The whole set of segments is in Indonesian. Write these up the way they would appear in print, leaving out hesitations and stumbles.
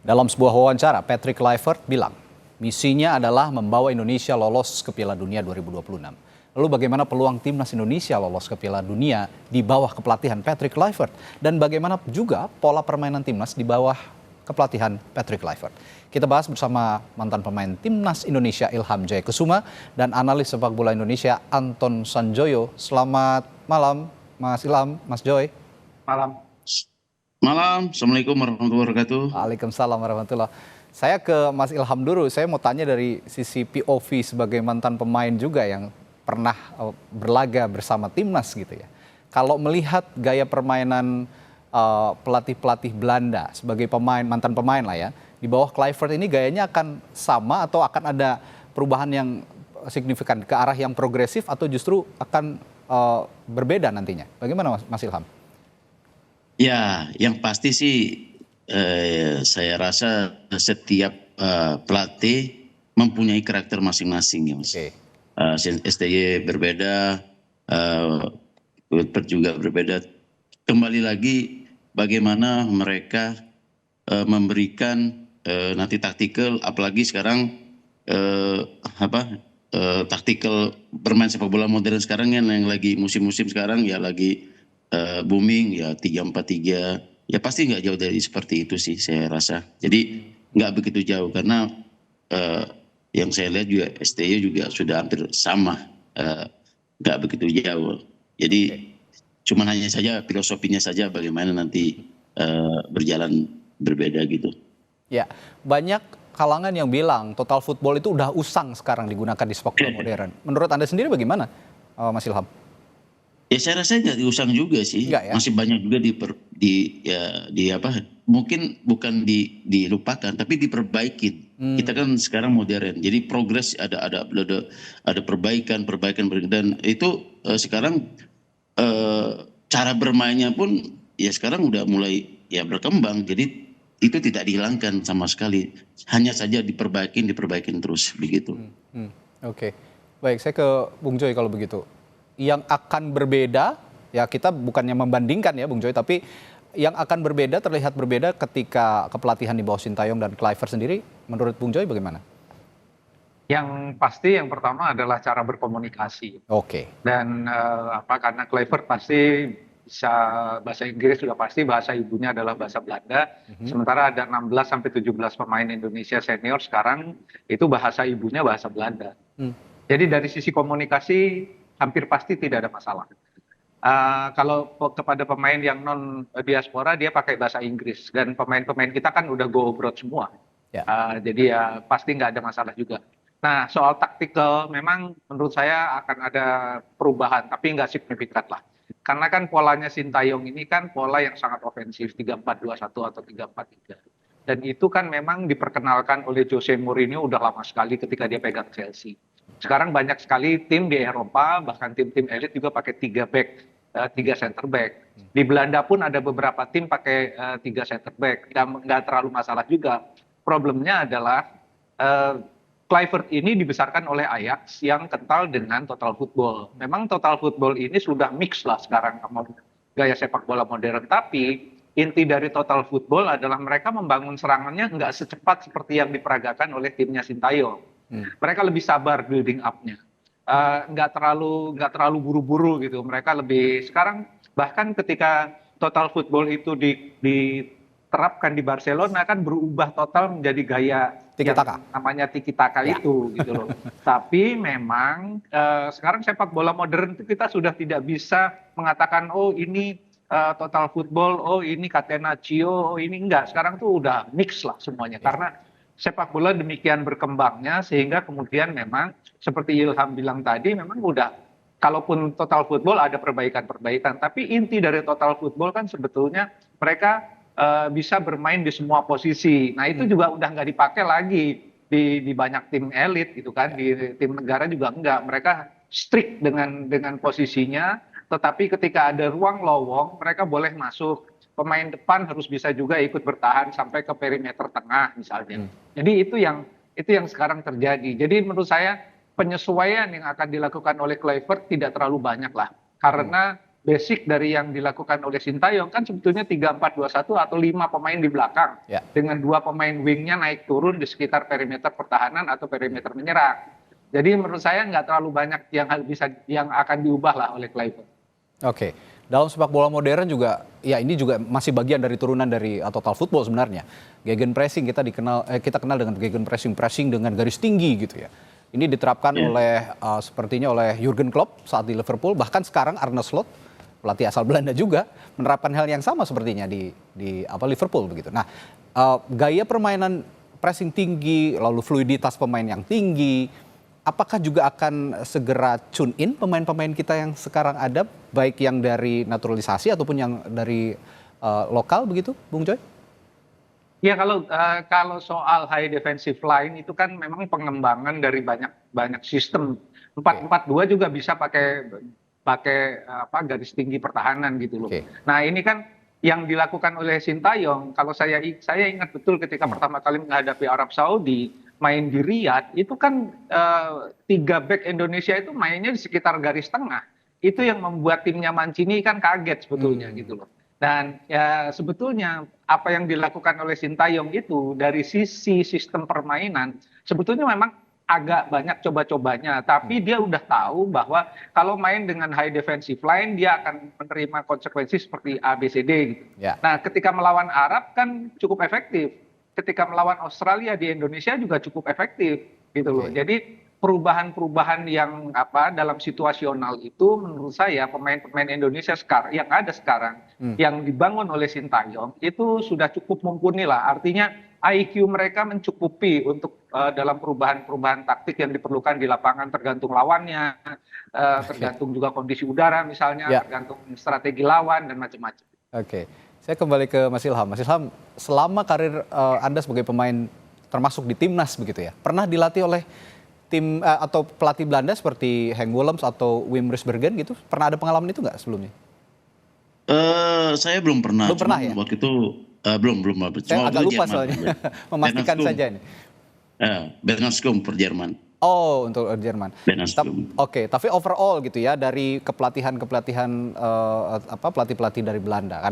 Dalam sebuah wawancara, Patrick Kluivert bilang, misinya adalah membawa Indonesia lolos ke Piala Dunia 2026. Lalu bagaimana peluang timnas Indonesia lolos ke Piala Dunia di bawah kepelatihan Patrick Kluivert? Dan bagaimana juga pola permainan timnas di bawah kepelatihan Patrick Kluivert? Kita bahas bersama mantan pemain timnas Indonesia Ilham Jayakusuma dan analis sepak bola Indonesia Anton Sanjoyo. Selamat malam Mas Ilham, Mas Joy. Malam. Malam, Assalamualaikum warahmatullahi wabarakatuh. Waalaikumsalam warahmatullahi. Saya ke Mas Ilham dulu. Saya mau tanya dari sisi POV sebagai mantan pemain juga yang pernah berlaga bersama timnas gitu ya. Kalau melihat gaya permainan pelatih-pelatih Belanda sebagai mantan pemain lah ya, di bawah Kluivert ini gayanya akan sama atau akan ada perubahan yang signifikan ke arah yang progresif atau justru akan berbeda nantinya? Bagaimana Mas Ilham? Ya, yang pasti sih saya rasa setiap pelatih mempunyai karakter masing-masing ya Mas. Okay. STY berbeda, Kluivert juga berbeda. Kembali lagi bagaimana mereka memberikan nanti taktikal, apalagi sekarang taktikal bermain sepak bola modern sekarang yang lagi musim-musim sekarang ya lagi booming ya 3-4-3 ya pasti nggak jauh dari seperti itu sih saya rasa. Jadi nggak begitu jauh karena yang saya lihat juga STY juga sudah hampir sama, nggak begitu jauh. Jadi cuman hanya saja filosofinya saja bagaimana nanti berjalan berbeda gitu. Ya, banyak kalangan yang bilang total football itu udah usang sekarang digunakan di sepak bola modern. Menurut Anda sendiri bagaimana, Mas Ilham? Ya saya rasa nggak diusang juga sih, ya? Masih banyak juga mungkin bukan dilupakan tapi diperbaikin. Kita kan sekarang modern, jadi progres ada perbaikan dan itu sekarang cara bermainnya pun ya sekarang udah mulai ya berkembang, jadi itu tidak dihilangkan sama sekali, hanya saja diperbaikin terus begitu. Oke. Baik, saya ke Bung Joy kalau begitu. Yang akan berbeda, ya kita bukannya membandingkan ya Bung Joy, tapi yang akan berbeda, terlihat berbeda ketika kepelatihan di bawah Sintayong dan Kluivert sendiri, menurut Bung Joy bagaimana? Yang pasti yang pertama adalah cara berkomunikasi. Oke. Dan karena Kluivert pasti bisa bahasa Inggris, sudah pasti bahasa ibunya adalah bahasa Belanda. Sementara ada 16-17 pemain Indonesia senior sekarang itu bahasa ibunya bahasa Belanda. Jadi dari sisi komunikasi hampir pasti tidak ada masalah. Kalau kepada pemain yang non diaspora dia pakai bahasa Inggris dan pemain-pemain kita kan udah go abroad semua. Jadi ya pasti nggak ada masalah juga. Nah soal taktikal memang menurut saya akan ada perubahan tapi nggak signifikan lah. Karena kan polanya Sintayong ini kan pola yang sangat ofensif 3-4-2-1 atau 3-4-3. Dan itu kan memang diperkenalkan oleh Jose Mourinho udah lama sekali ketika dia pegang Chelsea. Sekarang banyak sekali tim di Eropa, bahkan tim-tim elit juga pakai 3 center back. Di Belanda pun ada beberapa tim pakai 3 center back. Nggak terlalu masalah juga. Problemnya adalah Kluivert ini dibesarkan oleh Ajax yang kental dengan total football. Memang total football ini sudah mix lah sekarang sama gaya sepak bola modern. Tapi inti dari total football adalah mereka membangun serangannya nggak secepat seperti yang diperagakan oleh timnya Sintayong. Mereka lebih sabar building up-nya, nggak terlalu buru-buru gitu. Mereka lebih sekarang bahkan ketika total football itu diterapkan di Barcelona kan berubah total menjadi gaya tiki-taka. Namanya tiki-taka itu gitu loh. Tapi memang sekarang sepak bola modern itu kita sudah tidak bisa mengatakan oh ini total football, oh ini catenaccio, oh ini enggak. Sekarang tuh udah mix lah semuanya karena sepak bola demikian berkembangnya sehingga kemudian memang seperti Ilham bilang tadi memang udah kalaupun total football ada perbaikan-perbaikan tapi inti dari total football kan sebetulnya mereka bisa bermain di semua posisi. Nah itu juga udah nggak dipakai lagi di banyak tim elit gitu kan, di tim negara juga enggak. Mereka strict dengan posisinya, tetapi ketika ada ruang lowong mereka boleh masuk. Pemain depan harus bisa juga ikut bertahan sampai ke perimeter tengah misalnya. Jadi itu yang sekarang terjadi. Jadi menurut saya penyesuaian yang akan dilakukan oleh Kluivert tidak terlalu banyak lah. Karena basic dari yang dilakukan oleh Sintayong kan sebetulnya 3-4-2-1 atau 5 pemain di belakang Ya. dengan 2 pemain wingnya naik turun di sekitar perimeter pertahanan atau perimeter menyerang. Jadi menurut saya nggak terlalu banyak yang akan diubah lah oleh Kluivert. Oke, dalam sepak bola modern juga, ya ini juga masih bagian dari turunan dari total football sebenarnya. Gegenpressing kita kenal dengan pressing dengan garis tinggi gitu ya. Ini diterapkan sepertinya oleh Jurgen Klopp saat di Liverpool, bahkan sekarang Arne Slot, pelatih asal Belanda juga menerapkan hal yang sama sepertinya di Liverpool begitu. Nah, gaya permainan pressing tinggi, lalu fluiditas pemain yang tinggi, apakah juga akan segera tune in pemain-pemain kita yang sekarang ada, baik yang dari naturalisasi ataupun yang dari lokal begitu, Bung Joy? Ya kalau soal high defensive line itu kan memang pengembangan dari banyak sistem. 4-4-2 juga bisa pakai garis tinggi pertahanan gitu loh. Nah, ini kan yang dilakukan oleh Sintayong, kalau saya ingat betul ketika pertama kali menghadapi Arab Saudi, main di Riyadh, itu kan 3 back Indonesia itu mainnya di sekitar garis tengah. Itu yang membuat timnya Mancini kan kaget sebetulnya gitu loh. Dan ya sebetulnya apa yang dilakukan oleh Sintayong itu dari sisi sistem permainan sebetulnya memang agak banyak coba-cobanya, tapi dia udah tahu bahwa kalau main dengan high defensive line dia akan menerima konsekuensi seperti A, B, C, D gitu. Ya. Nah, ketika melawan Arab kan cukup efektif. Ketika melawan Australia di Indonesia juga cukup efektif gitu loh. Jadi perubahan-perubahan yang dalam situasional itu menurut saya pemain-pemain Indonesia yang ada sekarang yang dibangun oleh Sintayong itu sudah cukup mumpuni lah. Artinya IQ mereka mencukupi untuk dalam perubahan-perubahan taktik yang diperlukan di lapangan, tergantung lawannya, tergantung juga kondisi udara misalnya, tergantung strategi lawan dan macam-macam. Oke, saya kembali ke Mas Ilham. Mas Ilham, selama karir Anda sebagai pemain termasuk di timnas begitu ya, pernah dilatih oleh tim atau pelatih Belanda seperti Henk Willems atau Wim Risbergen gitu? Pernah ada pengalaman itu nggak sebelumnya? Saya belum pernah. Belum pernah ya? Waktu itu belum. Saya agak lupa soalnya. Memastikan saja nih. Bernhard Skum per Jerman. Oh, untuk Jerman. Oke, tapi overall gitu ya, dari kepelatihan pelatih-pelatih dari Belanda.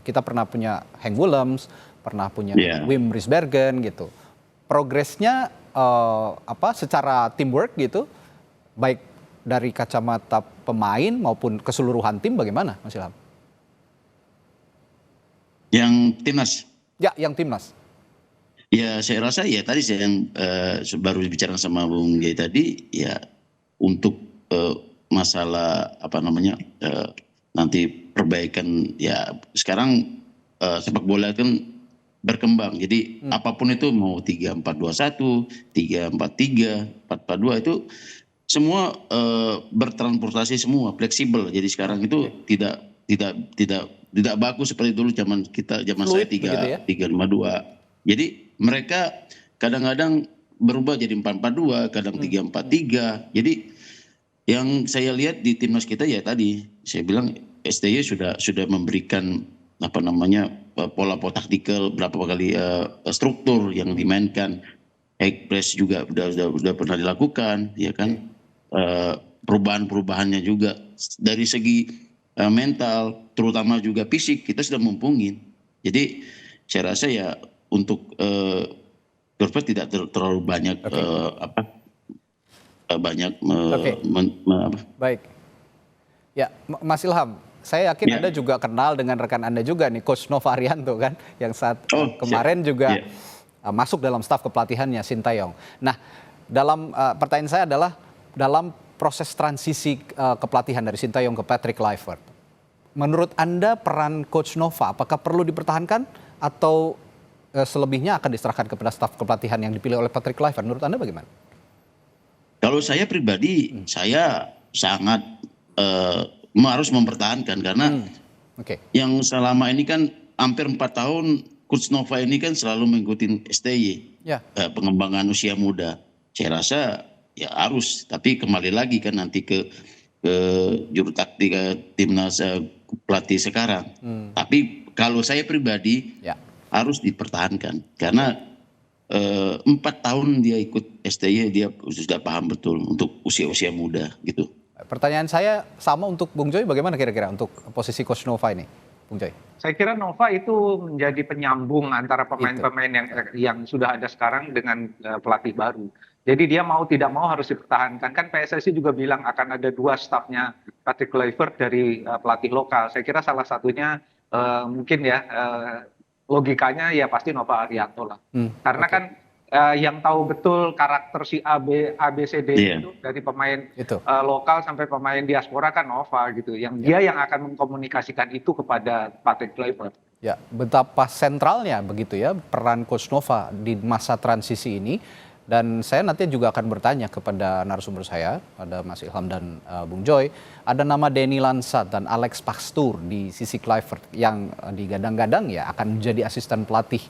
Kita pernah punya Henk Willems, pernah punya Wim Risbergen gitu. Progresnya secara teamwork gitu, baik dari kacamata pemain maupun keseluruhan tim bagaimana, Mas Ilham? Yang timnas? Ya, yang timnas. Ya, saya rasa ya tadi saya yang baru bicara sama Bung Jay tadi, ya untuk masalah nanti perbaikan ya sekarang sepak bola kan berkembang. Jadi apapun itu mau 3-4-2-1, 3-4-3, 4-4-2 itu semua bertransportasi semua, fleksibel. Jadi sekarang itu tidak bagus seperti dulu zaman saya 3-5-2. Jadi mereka kadang-kadang berubah jadi 4-4-2, kadang 3-4-3. Jadi yang saya lihat di timnas kita ya tadi saya bilang STY sudah memberikan pola taktikal, berapa kali struktur yang dimainkan, high press juga udah pernah dilakukan, ya kan, perubahannya juga dari segi mental, terutama juga fisik kita sudah mumpungin. Jadi saya rasa ya untuk Kluivert tidak terlalu banyak Baik, ya Mas Ilham. Saya yakin Anda juga kenal dengan rekan Anda juga nih, Coach Nova Arianto kan, yang saat kemarin juga masuk dalam staf kepelatihannya Sintayong. Nah, dalam pertanyaan saya adalah dalam proses transisi kepelatihan dari Sintayong ke Patrick Kluivert, menurut Anda peran Coach Nova apakah perlu dipertahankan atau selebihnya akan diserahkan kepada staf kepelatihan yang dipilih oleh Patrick Kluivert? Menurut Anda bagaimana? Kalau saya pribadi, saya sangat harus mempertahankan karena yang selama ini kan hampir 4 tahun Coach Nova ini kan selalu mengikuti STY, pengembangan usia muda. Saya rasa ya harus, tapi kembali lagi kan nanti ke juru taktik timnas pelatih sekarang. Tapi kalau saya pribadi harus dipertahankan karena 4 tahun dia ikut STY, dia sudah paham betul untuk usia-usia muda gitu. Pertanyaan saya sama untuk Bung Joy, bagaimana kira-kira untuk posisi Coach Nova ini, Bung Joy? Saya kira Nova itu menjadi penyambung antara Itu. pemain-pemain yang sudah ada sekarang dengan pelatih baru. Jadi dia mau tidak mau harus dipertahankan. Kan PSSI juga bilang akan ada 2 stafnya Patrick Kluivert dari pelatih lokal. Saya kira salah satunya mungkin ya logikanya ya pasti Nova Arianto lah. Karena oke. kan yang tahu betul karakter si ABCD Iya. itu dari pemain Itu. lokal sampai pemain diaspora kan Nova gitu. Yang dia yang akan mengkomunikasikan itu kepada Patrick Kluivert. Ya, betapa sentralnya begitu ya peran Coach Nova di masa transisi ini. Dan saya nanti juga akan bertanya kepada narasumber saya, ada Mas Ilham dan Bung Joy. Ada nama Denny Lansat dan Alex Pastoor di sisi Kluivert yang digadang-gadang ya akan menjadi asisten pelatih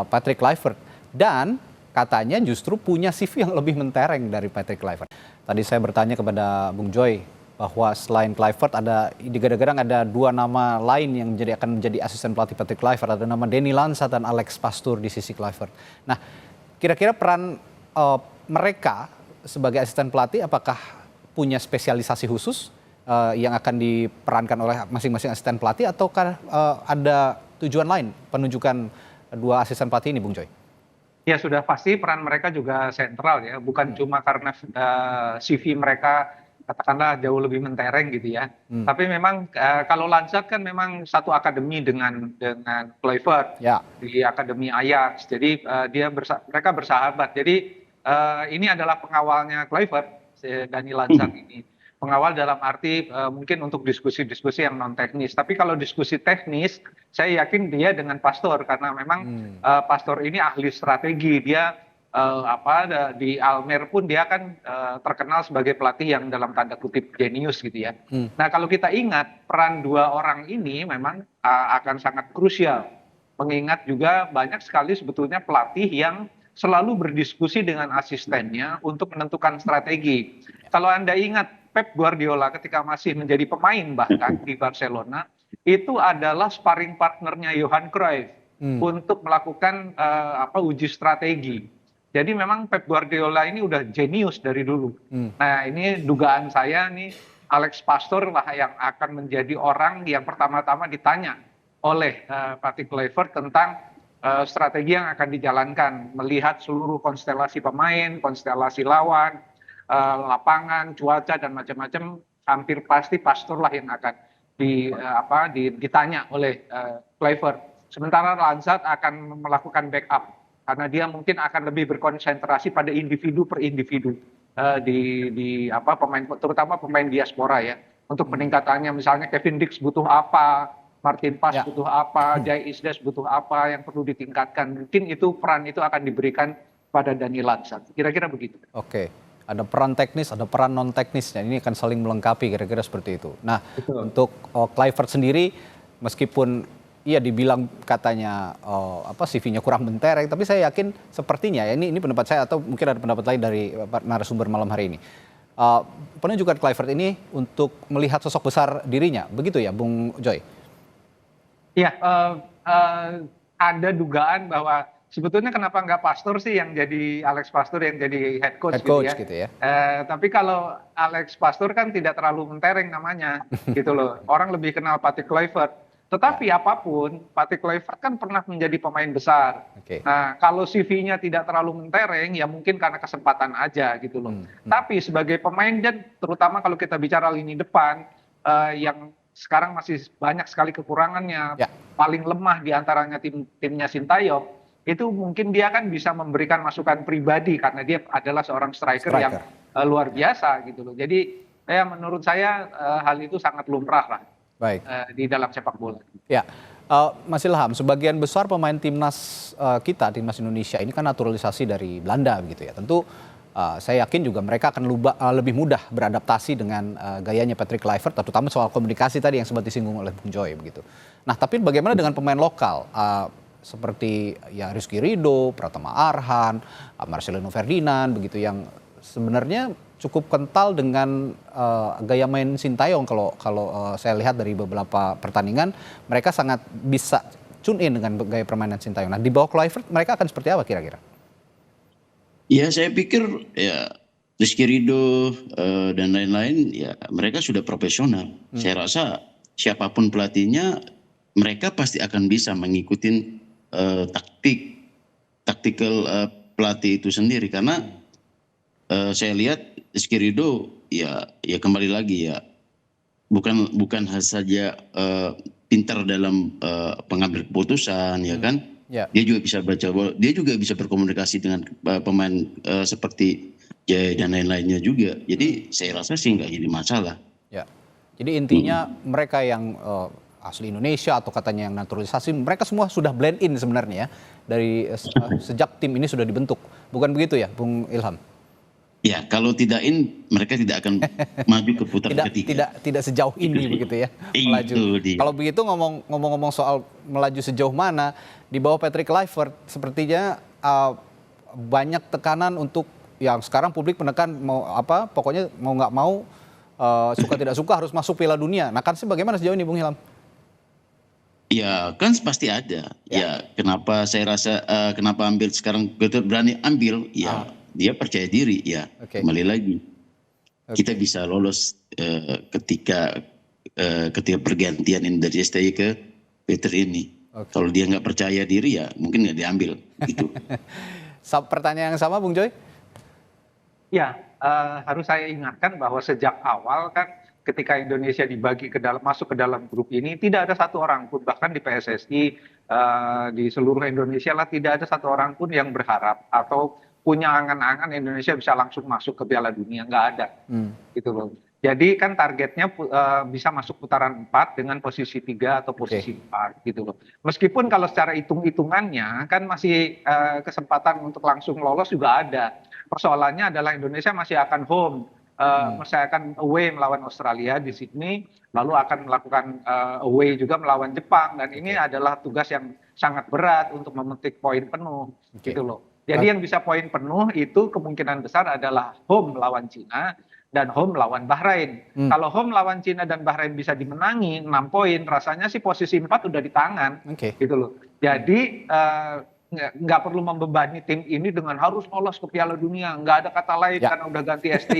Patrick Kluivert. Dan katanya justru punya CV yang lebih mentereng dari Patrick Kluivert. Tadi saya bertanya kepada Bung Joy bahwa selain Kluivert ada digadang-gadang ada 2 nama lain yang akan menjadi asisten pelatih Patrick Kluivert. Ada nama Denny Lansat dan Alex Pastoor di sisi Kluivert. Nah, kira-kira peran mereka sebagai asisten pelatih apakah punya spesialisasi khusus yang akan diperankan oleh masing-masing asisten pelatih ataukah ada tujuan lain penunjukan 2 asisten pelatih ini, Bung Joy? Ya sudah pasti peran mereka juga sentral ya, bukan cuma karena CV mereka katakanlah jauh lebih mentereng gitu ya. Tapi memang kalau Lansat kan memang satu akademi dengan Kluivert Ya. di akademi Ajax. Jadi mereka bersahabat. Jadi ini adalah pengawalnya Kluivert, si Dani Lansat ini. Pengawal dalam arti mungkin untuk diskusi-diskusi yang non teknis. Tapi kalau diskusi teknis, saya yakin dia dengan Pastoor karena memang Pastoor ini ahli strategi. Dia di Almer pun dia kan terkenal sebagai pelatih yang dalam tanda kutip jenius gitu ya. Nah kalau kita ingat peran 2 orang ini memang akan sangat krusial. Mengingat juga banyak sekali sebetulnya pelatih yang selalu berdiskusi dengan asistennya untuk menentukan strategi. Kalau Anda ingat Pep Guardiola ketika masih menjadi pemain bahkan di Barcelona itu adalah sparring partnernya Johan Cruyff untuk melakukan uji strategi. Jadi memang Pep Guardiola ini udah jenius dari dulu. Nah ini dugaan saya nih Alex Pastoor lah yang akan menjadi orang yang pertama-tama ditanya oleh Patrick Kluivert tentang strategi yang akan dijalankan, melihat seluruh konstelasi pemain, konstelasi lawan, lapangan, cuaca dan macam-macam, hampir pasti Pastoor lah yang akan ditanya oleh Kluivert. Sementara Lansat akan melakukan backup karena dia mungkin akan lebih berkonsentrasi pada individu per individu pemain, terutama pemain diaspora ya. Untuk peningkatannya misalnya Kevin Dix butuh apa, Martin Pas butuh apa, Jai Isdes butuh apa yang perlu ditingkatkan. Mungkin itu peran itu akan diberikan pada Dani Lansat. Kira-kira begitu. Oke. Ada peran teknis, ada peran non teknisnya. Ini akan saling melengkapi kira-kira seperti itu. Nah, untuk Kluivert sendiri meskipun iya dibilang katanya CV-nya kurang mentereng, tapi saya yakin sepertinya ya ini pendapat saya atau mungkin ada pendapat lain dari narasumber malam hari ini. Penunjukan Kluivert ini untuk melihat sosok besar dirinya, begitu ya, Bung Joy? Iya, ada dugaan bahwa sebetulnya kenapa nggak Pastoor sih yang jadi Alex Pastoor yang jadi head coach Gitu ya. Tapi kalau Alex Pastoor kan tidak terlalu mentereng namanya gitu loh. Orang lebih kenal Patrick Kluivert. Tetapi apapun, Patrick Kluivert kan pernah menjadi pemain besar. Nah, kalau CV-nya tidak terlalu mentereng, ya mungkin karena kesempatan aja gitu loh. Tapi sebagai pemain dan terutama kalau kita bicara lini depan, yang sekarang masih banyak sekali kekurangannya, paling lemah diantaranya timnya Sintayong, itu mungkin dia kan bisa memberikan masukan pribadi karena dia adalah seorang striker yang luar biasa gitu loh. Jadi menurut saya hal itu sangat lumrah lah. Baik. Di dalam sepak bola. Ya, Mas Ilham, sebagian besar pemain timnas timnas Indonesia ini kan naturalisasi dari Belanda begitu ya. Tentu saya yakin juga mereka akan lebih mudah beradaptasi dengan gayanya Patrick Kluivert, terutama soal komunikasi tadi yang sempat disinggung oleh Bung Joy begitu. Nah, tapi bagaimana dengan pemain lokal seperti ya Rizky Ridho, Pratama Arhan, Marcelino Ferdinand begitu yang sebenarnya cukup kental dengan gaya main Sintayong kalau saya lihat dari beberapa pertandingan mereka sangat bisa tune in dengan gaya permainan Sintayong. Nah di bawah Kluivert mereka akan seperti apa kira-kira? Ya saya pikir ya Rizky Ridho dan lain-lain, ya mereka sudah profesional. Saya rasa siapapun pelatihnya, mereka pasti akan bisa mengikuti taktikal pelatih itu sendiri. Karena saya lihat Rizky Ridho ya kembali lagi ya, bukan saja pintar dalam pengambil keputusan, ya kan? Ya. Dia juga bisa baca bola, dia juga bisa berkomunikasi dengan pemain seperti Jay dan lain-lainnya juga. Jadi saya rasa sih nggak jadi masalah. Ya. Jadi intinya mereka yang asli Indonesia atau katanya yang naturalisasi, mereka semua sudah blend in sebenarnya ya dari sejak tim ini sudah dibentuk. Bukan begitu ya, Bung Ilham? Ya, kalau tidak mereka tidak akan maju ke putaran ketiga. Tidak sejauh ini begitu ya, melaju. Itu dia. Kalau begitu ngomong-ngomong soal melaju sejauh mana, di bawah Patrick Kluivert sepertinya banyak tekanan untuk yang sekarang publik menekan pokoknya mau nggak mau suka tidak suka harus masuk Piala Dunia. Nah kan sih bagaimana sejauh ini Bung Ilham? Ya kan pasti ada. Ya kenapa saya rasa kenapa ambil sekarang betul berani ambil? Ya dia percaya diri ya. Kembali lagi kita bisa lolos ketika pergantian ini dari STY ke Peter ini. Kalau dia nggak percaya diri ya mungkin nggak diambil gitu. Pertanyaan yang sama Bung Joy? Ya, harus saya ingatkan bahwa sejak awal kan ketika Indonesia dibagi masuk ke dalam grup ini tidak ada satu orang pun, bahkan di PSSI di seluruh Indonesia lah tidak ada satu orang pun yang berharap atau punya angan-angan Indonesia bisa langsung masuk ke Piala Dunia, nggak ada, gitu loh. Jadi kan targetnya bisa masuk putaran 4 dengan posisi 3 atau posisi 4 gitu loh. Meskipun kalau secara hitung-hitungannya kan masih kesempatan untuk langsung lolos juga ada. Persoalannya adalah Indonesia masih akan home, masih akan away melawan Australia di Sydney, lalu akan melakukan away juga melawan Jepang, dan ini adalah tugas yang sangat berat untuk memetik poin penuh, gitu loh. Jadi yang bisa poin penuh itu kemungkinan besar adalah home melawan Cina dan home lawan Bahrain. Kalau home lawan Cina dan Bahrain bisa dimenangi 6 poin, rasanya sih posisi 4 udah di tangan, gitu loh. Jadi nggak perlu membebani tim ini dengan harus lolos ke Piala Dunia, nggak ada kata lain karena udah ganti ST.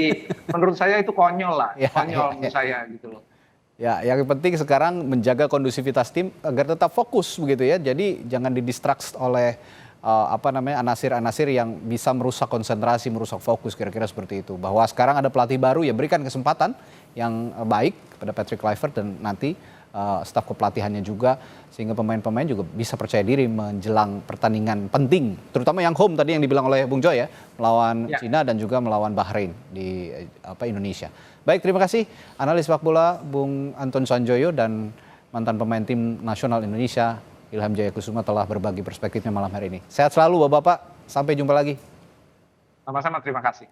Menurut saya itu konyol lah, konyol menurut saya gitu loh. Ya, yang penting sekarang menjaga kondusivitas tim agar tetap fokus begitu ya. Jadi jangan didistract oleh anasir-anasir yang bisa merusak konsentrasi, merusak fokus, kira-kira seperti itu. Bahwa sekarang ada pelatih baru, ya berikan kesempatan yang baik pada Patrick Kluivert dan nanti staf kepelatihannya juga, sehingga pemain-pemain juga bisa percaya diri menjelang pertandingan penting, terutama yang home tadi yang dibilang oleh Bung Joy ya, melawan Cina dan juga melawan Bahrain di Indonesia. Baik, terima kasih analis sepak bola Bung Anton Sanjoyo dan mantan pemain tim nasional Indonesia Ilham Jaya Kusuma telah berbagi perspektifnya malam hari ini. Sehat selalu Bapak-bapak, sampai jumpa lagi. Sama-sama, terima kasih.